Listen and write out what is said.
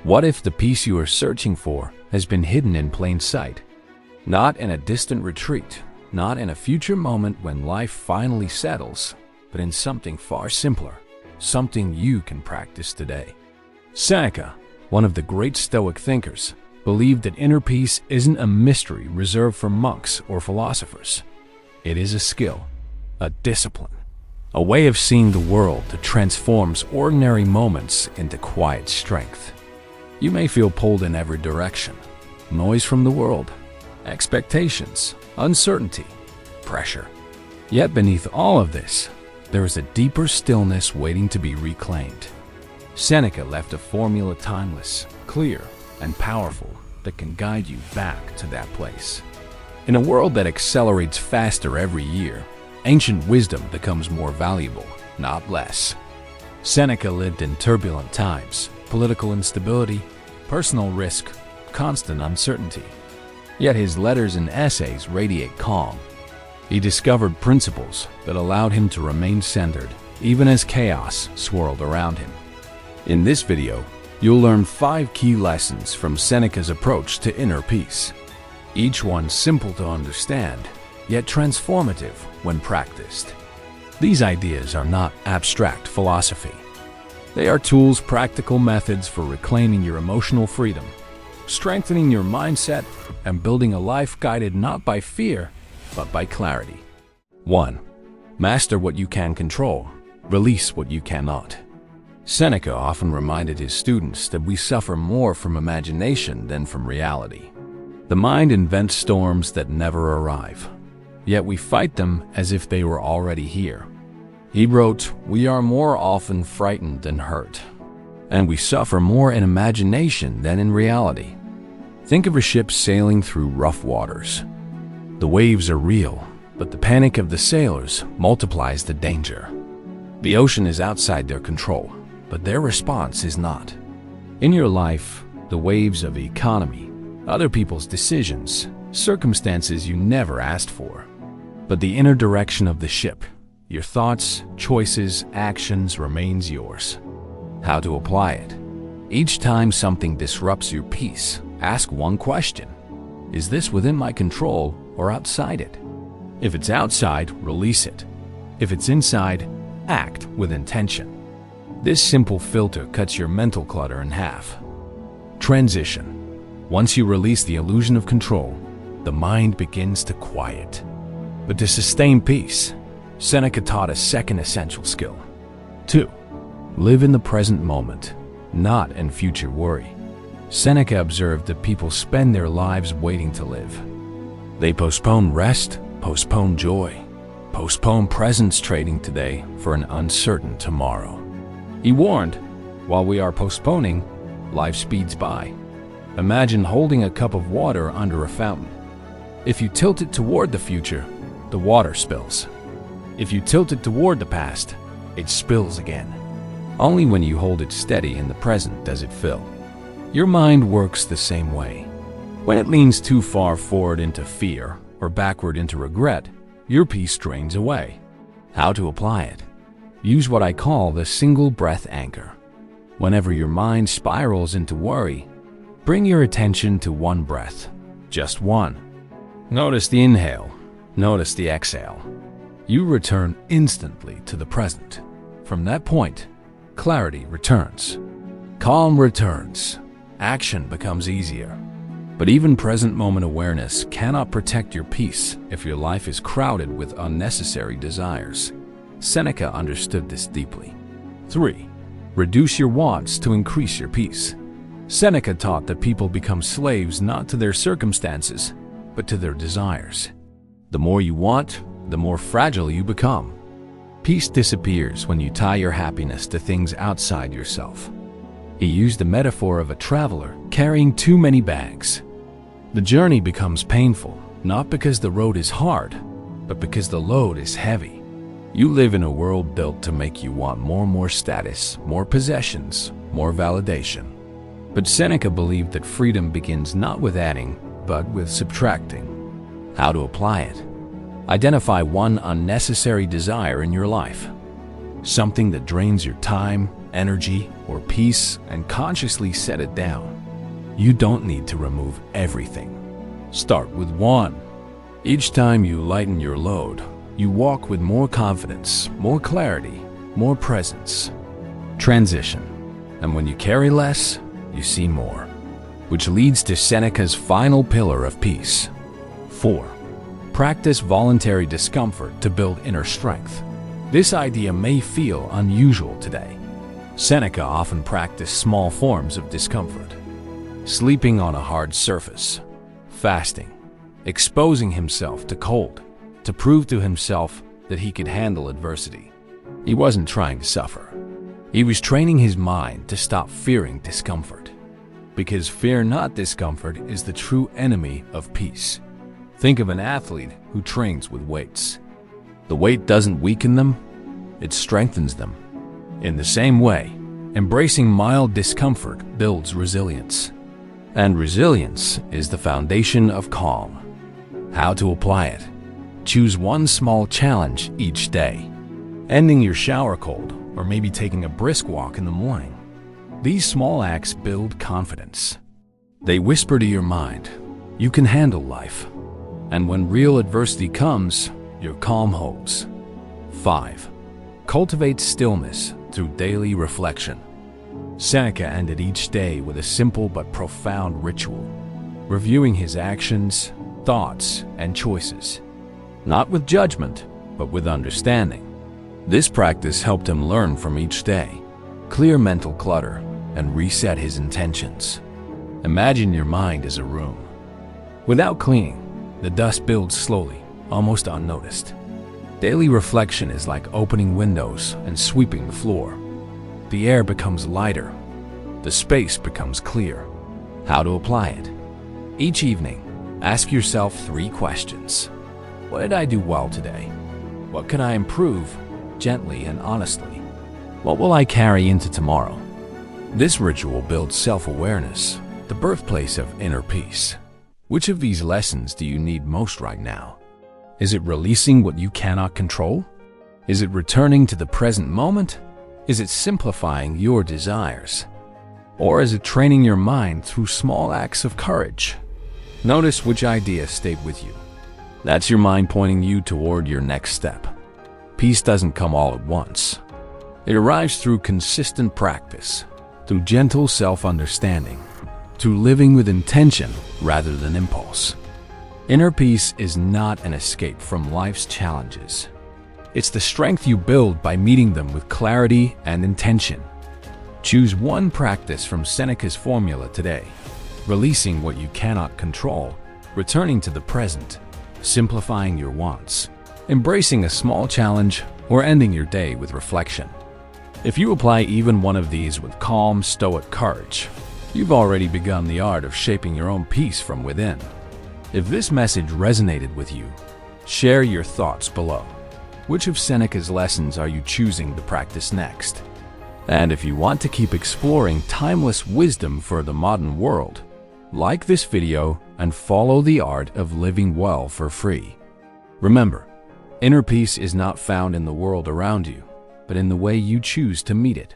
What if the peace you are searching for has been hidden in plain sight? Not in a distant retreat, not in a future moment when life finally settles, but in something far simpler, something you can practice today. Seneca, one of the great Stoic thinkers, believed that inner peace isn't a mystery reserved for monks or philosophers. It is a skill, a discipline, a way of seeing the world that transforms ordinary moments into quiet strength. You may feel pulled in every direction. Noise from the world, expectations, uncertainty, pressure. Yet beneath all of this, there is a deeper stillness waiting to be reclaimed. Seneca left a formula timeless, clear, and powerful that can guide you back to that place. In a world that accelerates faster every year, ancient wisdom becomes more valuable, not less. Seneca lived in turbulent times, political instability, personal risk, constant uncertainty. Yet his letters and essays radiate calm. He discovered principles that allowed him to remain centered, even as chaos swirled around him. In this video, you'll learn 5 key lessons from Seneca's approach to inner peace. Each one simple to understand, yet transformative when practiced. These ideas are not abstract philosophy. They are tools, practical methods for reclaiming your emotional freedom, strengthening your mindset, and building a life guided not by fear, but by clarity. 1. Master what you can control. Release what you cannot. Seneca often reminded his students that we suffer more from imagination than from reality. The mind invents storms that never arrive, yet we fight them as if they were already here. He wrote, "We are more often frightened than hurt, and we suffer more in imagination than in reality." Think of a ship sailing through rough waters. The waves are real, but the panic of the sailors multiplies the danger. The ocean is outside their control, but their response is not. In your life, the waves of economy, other people's decisions, circumstances you never asked for. But the inner direction of the ship, your thoughts, choices, actions remains yours. How to apply it? Each time something disrupts your peace, ask one question. Is this within my control or outside it? If it's outside, release it. If it's inside, act with intention. This simple filter cuts your mental clutter in half. Transition. Once you release the illusion of control, the mind begins to quiet. But to sustain peace, Seneca taught a second essential skill. 2. Live in the present moment, not in future worry. Seneca observed that people spend their lives waiting to live. They postpone rest, postpone joy, postpone presence trading today for an uncertain tomorrow. He warned, while we are postponing, life speeds by. Imagine holding a cup of water under a fountain. If you tilt it toward the future, the water spills. If you tilt it toward the past, it spills again. Only when you hold it steady in the present does it fill. Your mind works the same way. When it leans too far forward into fear or backward into regret, your peace drains away. How to apply it? Use what I call the single breath anchor. Whenever your mind spirals into worry, bring your attention to one breath, just one. Notice the inhale, notice the exhale. You return instantly to the present. From that point, clarity returns. Calm returns. Action becomes easier. But even present moment awareness cannot protect your peace if your life is crowded with unnecessary desires. Seneca understood this deeply. 3. Reduce your wants to increase your peace. Seneca taught that people become slaves not to their circumstances, but to their desires. The more you want, the more fragile you become. Peace disappears when you tie your happiness to things outside yourself. He used the metaphor of a traveler carrying too many bags. The journey becomes painful, not because the road is hard, but because the load is heavy. You live in a world built to make you want more status, more possessions, more validation. But Seneca believed that freedom begins not with adding, but with subtracting. How to apply it? Identify one unnecessary desire in your life. Something that drains your time, energy, or peace and consciously set it down. You don't need to remove everything. Start with one. Each time you lighten your load, you walk with more confidence, more clarity, more presence. Transition. And when you carry less, you see more. Which leads to Seneca's final pillar of peace. 4. Practice voluntary discomfort to build inner strength. This idea may feel unusual today. Seneca often practiced small forms of discomfort. Sleeping on a hard surface, fasting, exposing himself to cold, to prove to himself that he could handle adversity. He wasn't trying to suffer. He was training his mind to stop fearing discomfort. Because fear not discomfort is the true enemy of peace. Think of an athlete who trains with weights. The weight doesn't weaken them, it strengthens them. In the same way, embracing mild discomfort builds resilience. And resilience is the foundation of calm. How to apply it? Choose one small challenge each day. Ending your shower cold, or maybe taking a brisk walk in the morning. These small acts build confidence. They whisper to your mind, you can handle life. And when real adversity comes, your calm holds. 5. Cultivate stillness through daily reflection. Seneca ended each day with a simple but profound ritual, reviewing his actions, thoughts, and choices. Not with judgment, but with understanding. This practice helped him learn from each day, clear mental clutter, and reset his intentions. Imagine your mind as a room. Without cleaning, the dust builds slowly, almost unnoticed. Daily reflection is like opening windows and sweeping the floor. The air becomes lighter. The space becomes clear. How to apply it? Each evening, ask yourself 3 questions. What did I do well today? What can I improve, gently and honestly? What will I carry into tomorrow? This ritual builds self-awareness, the birthplace of inner peace. Which of these lessons do you need most right now? Is it releasing what you cannot control? Is it returning to the present moment? Is it simplifying your desires? Or is it training your mind through small acts of courage? Notice which idea stayed with you. That's your mind pointing you toward your next step. Peace doesn't come all at once. It arrives through consistent practice, through gentle self-understanding, through living with intention rather than impulse. Inner peace is not an escape from life's challenges. It's the strength you build by meeting them with clarity and intention. Choose one practice from Seneca's formula today, releasing what you cannot control, returning to the present, simplifying your wants, embracing a small challenge, or ending your day with reflection. If you apply even one of these with calm, stoic courage, you've already begun the art of shaping your own peace from within. If this message resonated with you, share your thoughts below. Which of Seneca's lessons are you choosing to practice next? And if you want to keep exploring timeless wisdom for the modern world, like this video and follow the art of living well for free. Remember, inner peace is not found in the world around you, but in the way you choose to meet it.